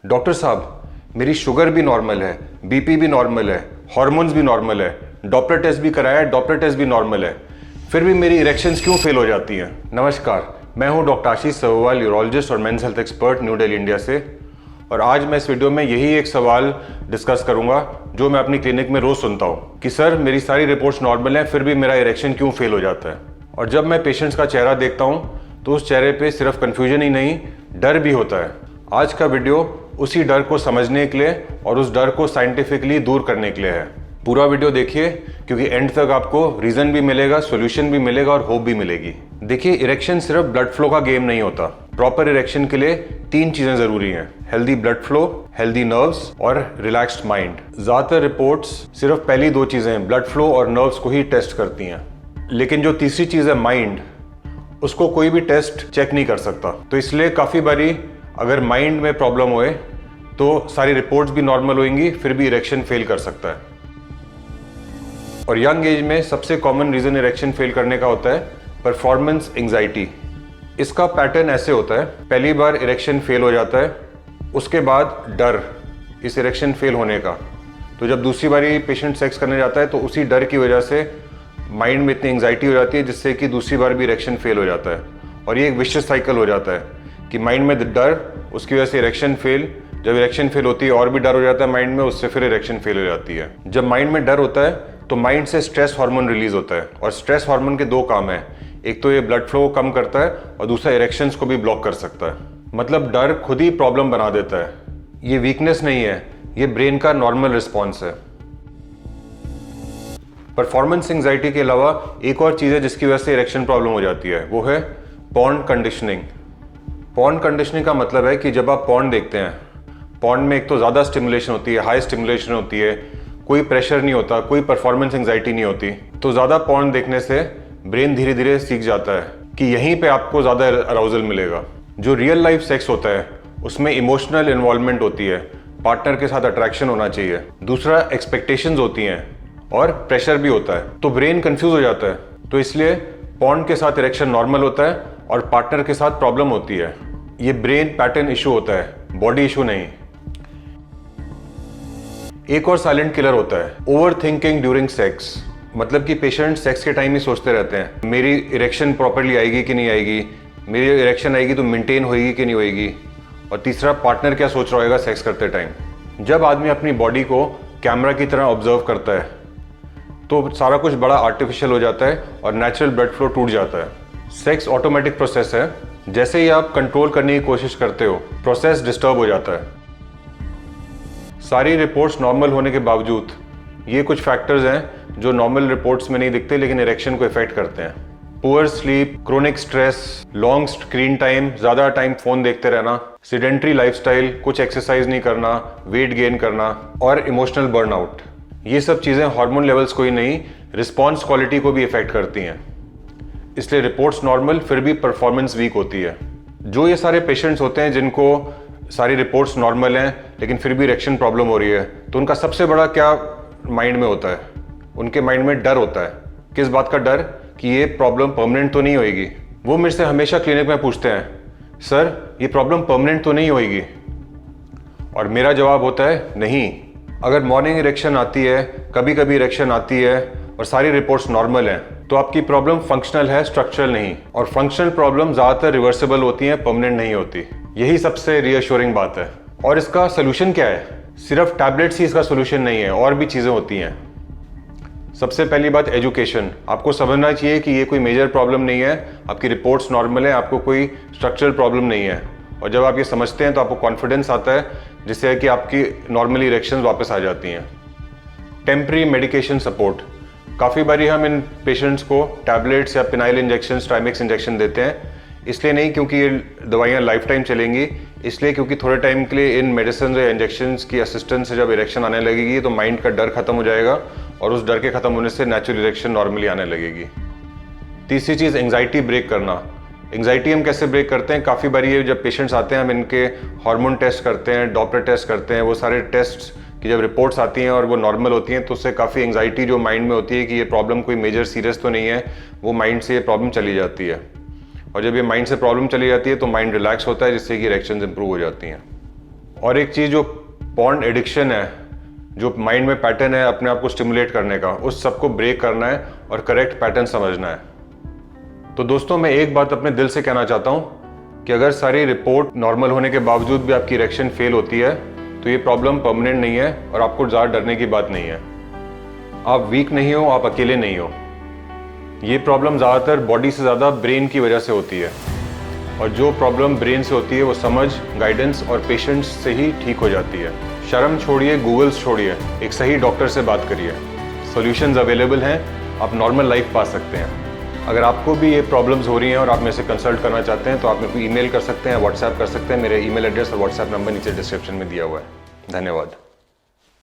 Doctor साहब, मेरी sugar भी नॉर्मल है, बीपी भी नॉर्मल है, हार्मोन्स भी नॉर्मल है, डॉपलर टेस्ट भी कराया है, डॉपलर टेस्ट भी नॉर्मल है, फिर भी मेरी इरेक्शंस क्यों फेल हो जाती हैं? नमस्कार, मैं हूं डॉक्टर आशीष सरोवाल, यूरोलॉजिस्ट और men's health expert, new Delhi, India से। और आज मैं इस वीडियो में यही एक सवाल डिस्कस करूंगा जो मैं अपनी क्लिनिक में रोज सुनता हूं कि सर मेरी सारी रिपोर्ट्स नॉर्मल हैं, फिर भी मेरा इरेक्शन क्यों फेल हो जाता है? और जब मैं पेशेंट्स का चेहरा देखता हूं तो उस चेहरे पे सिर्फ कन्फ्यूजन ही नहीं, डर भी होता है। आज का वीडियो उसी डर को समझने के लिए और उस डर को साइंटिफिकली दूर करने के लिए है। पूरा वीडियो देखिए क्योंकि एंड तक आपको रीजन भी मिलेगा, सॉल्यूशन भी मिलेगा और होप भी मिलेगी। देखिए, इरेक्शन सिर्फ ब्लड फ्लो का गेम नहीं होता। प्रॉपर इरेक्शन के लिए 3 चीजें जरूरी हैं: healthy blood flow, healthy nerves और रिलैक्स्ड माइंड। ज्यादातर रिपोर्ट्स सिर्फ पहली 2 चीजें, ब्लड फ्लो और नर्व्स को ही टेस्ट करती हैं, लेकिन जो तीसरी चीज है माइंड, उसको कोई भी टेस्ट चेक नहीं कर सकता। तो इसलिए काफी बारी अगर माइंड में प्रॉब्लम होए तो सारी रिपोर्ट्स भी नॉर्मल होंगी, फिर भी इरेक्शन फेल कर सकता है। और यंग एज में सबसे कॉमन रीजन इरेक्शन फेल करने का होता है परफॉर्मेंस एंजाइटी। इसका पैटर्न ऐसे होता है: पहली बार इरेक्शन फेल हो जाता है, उसके बाद डर इस इरेक्शन फेल होने का। तो जब दूसरी बारी पेशेंट सेक्स करने जाता है तो उसी डर की वजह से माइंड में इतनी एंजाइटी हो जाती है जिससे कि दूसरी बार भी इरेक्शन फेल हो जाता है। और ये एक विशियस साइकिल हो जाता है कि माइंड में डर, उसकी वजह से इरेक्शन फेल, जब इरेक्शन फेल होती है और भी डर हो जाता है माइंड में, उससे फिर इरेक्शन फेल हो जाती है। जब माइंड में डर होता है तो माइंड से स्ट्रेस हार्मोन रिलीज होता है, और स्ट्रेस हार्मोन के 2 काम हैं। एक तो ये ब्लड फ्लो को कम करता है और दूसरा इरेक्शंस को भी ब्लॉक कर सकता है। मतलब डर खुद ही प्रॉब्लम बना देता है। ये वीकनेस नहीं है, ये ब्रेन का नॉर्मल रिस्पॉन्स है। परफॉर्मेंस एंजाइटी के अलावा एक और चीज़ है जिसकी वजह से इरेक्शन प्रॉब्लम हो जाती है, वो है पॉर्न कंडीशनिंग। पॉर्न कंडीशनिंग का मतलब है कि जब आप पॉर्न देखते हैं, पॉर्न में एक तो ज़्यादा स्टिमुलेशन होती है, हाई स्टिमुलेशन होती है, कोई प्रेशर नहीं होता, कोई परफॉर्मेंस एंजाइटी नहीं होती। तो ज़्यादा पॉर्न देखने से ब्रेन धीरे धीरे सीख जाता है कि यहीं पे आपको ज़्यादा अराउजल मिलेगा। जो रियल लाइफ सेक्स होता है उसमें इमोशनल इन्वॉल्वमेंट होती है, पार्टनर के साथ अट्रैक्शन होना चाहिए, दूसरा एक्सपेक्टेशंस होती हैं और प्रेशर भी होता है। तो ब्रेन कंफ्यूज हो जाता है। तो इसलिए पॉर्न के साथ इरेक्शन नॉर्मल होता है और पार्टनर के साथ प्रॉब्लम होती है। ये ब्रेन पैटर्न इशू होता है, बॉडी इशू नहीं। एक और साइलेंट किलर होता है ओवर थिंकिंग ड्यूरिंग सेक्स। मतलब कि पेशेंट सेक्स के टाइम ही सोचते रहते हैं मेरी इरेक्शन प्रॉपर्ली आएगी कि नहीं आएगी, मेरी इरेक्शन आएगी तो मेंटेन होएगी कि नहीं होएगी, और तीसरा पार्टनर क्या सोच रहा होगा सेक्स करते टाइम। जब आदमी अपनी बॉडी को कैमरा की तरह ऑब्जर्व करता है तो सारा कुछ बड़ा आर्टिफिशियल हो जाता है और नेचुरल ब्लड फ्लो टूट जाता है। सेक्स ऑटोमेटिक प्रोसेस है, जैसे ही आप कंट्रोल करने की कोशिश करते हो प्रोसेस डिस्टर्ब हो जाता है। सारी रिपोर्ट्स नॉर्मल होने के बावजूद ये कुछ फैक्टर्स हैं जो नॉर्मल रिपोर्ट्स में नहीं दिखते लेकिन इरेक्शन को इफेक्ट करते हैं। Poor sleep, chronic stress, long screen time, ज़्यादा टाइम फ़ोन देखते रहना, सिडेंट्री लाइफस्टाइल, कुछ एक्सरसाइज नहीं करना, वेट गेन करना और इमोशनल बर्नआउट। ये सब चीज़ें हार्मोन लेवल्स को ही नहीं, रिस्पॉन्स क्वालिटी को भी इफेक्ट करती हैं। इसलिए रिपोर्ट्स नॉर्मल फिर भी परफॉर्मेंस वीक होती है। जो ये सारे पेशेंट्स होते हैं जिनको सारी रिपोर्ट्स नॉर्मल हैं लेकिन फिर भी इरेक्शन प्रॉब्लम हो रही है, तो उनका सबसे बड़ा क्या माइंड में होता है? उनके माइंड में डर होता है। किस बात का डर? कि ये प्रॉब्लम परमानेंट तो नहीं होएगी। वो मेरे से हमेशा क्लिनिक में पूछते हैं, सर ये प्रॉब्लम परमानेंट तो नहीं होएगी? और मेरा जवाब होता है नहीं। अगर मॉर्निंग इरेक्शन आती है, कभी कभी इरेक्शन आती है और सारी रिपोर्ट्स नॉर्मल हैं, तो आपकी प्रॉब्लम फंक्शनल है, स्ट्रक्चरल नहीं। और फंक्शनल प्रॉब्लम ज़्यादातर रिवर्सिबल होती हैं, परमानेंट नहीं होती। यही सबसे रियश्योरिंग बात है। और इसका सोल्यूशन क्या है? सिर्फ टैबलेट्स ही इसका सोल्यूशन नहीं है, और भी चीज़ें होती हैं। सबसे पहली बात एजुकेशन। आपको समझना चाहिए कि ये कोई मेजर प्रॉब्लम नहीं है, आपकी रिपोर्ट्स नॉर्मल है, आपको कोई स्ट्रक्चरल प्रॉब्लम नहीं है। और जब आप ये समझते हैं तो आपको कॉन्फिडेंस आता है जिससे कि आपकी नॉर्मली इरेक्शंस वापस आ जाती हैं। Temporary medication support. काफ़ी बारी हम इन पेशेंट्स को टैबलेट्स या पिनाइल इंजेक्शन, ट्राइमेक्स इंजेक्शन देते हैं, इसलिए नहीं क्योंकि ये दवाइयाँ लाइफ टाइम चलेंगी, इसलिए क्योंकि थोड़े टाइम के लिए इन मेडिसिन या इंजेक्शंस की असिस्टेंस से जब इरेक्शन आने लगेगी तो माइंड का डर खत्म हो जाएगा और उस डर के खत्म होने से नेचुरल इरेक्शन नॉर्मली आने लगेगी। तीसरी चीज़ एंजाइटी ब्रेक करना। एंजाइटी हम कैसे ब्रेक करते हैं? काफ़ी बारी ये जब पेशेंट्स आते हैं हम इनके हार्मोन टेस्ट करते हैं, डॉपलर टेस्ट करते हैं, वो सारे टेस्ट की जब रिपोर्ट्स आती हैं और वो नॉर्मल होती हैं तो उससे काफ़ी एंजाइटी जो माइंड में होती है कि ये प्रॉब्लम कोई मेजर सीरियस तो नहीं है, वो माइंड से ये प्रॉब्लम चली जाती है। और जब ये माइंड से प्रॉब्लम चली जाती है तो माइंड रिलैक्स होता है जिससे कि इरेक्शंस इंप्रूव हो जाती हैं। और एक चीज़ जो पॉर्न एडिक्शन है, जो माइंड में पैटर्न है अपने आप को स्टिमुलेट करने का, उस सबको ब्रेक करना है और करेक्ट पैटर्न समझना है। तो दोस्तों, मैं एक बात अपने दिल से कहना चाहता हूँ कि अगर सारी रिपोर्ट नॉर्मल होने के बावजूद भी आपकी इरेक्शन फेल होती है तो ये प्रॉब्लम परमानेंट नहीं है और आपको ज़्यादा डरने की बात नहीं है। आप वीक नहीं हो, आप अकेले नहीं हो। ये प्रॉब्लम ज़्यादातर बॉडी से ज़्यादा ब्रेन की वजह से होती है, और जो प्रॉब्लम ब्रेन से होती है वो समझ, गाइडेंस और पेशेंस से ही ठीक हो जाती है। शर्म छोड़िए, गूगल्स छोड़िए, एक सही डॉक्टर से बात करिए। सॉल्यूशंस अवेलेबल हैं, आप नॉर्मल लाइफ पा सकते हैं। अगर आपको भी ये प्रॉब्लम्स हो रही हैं और आप मेरे से कंसल्ट करना चाहते हैं तो आप मेरे को ईमेल कर सकते हैं, व्हाट्सएप कर सकते हैं। मेरे ईमेल एड्रेस और व्हाट्सएप नंबर नीचे डिस्क्रिप्शन में दिया हुआ है। धन्यवाद।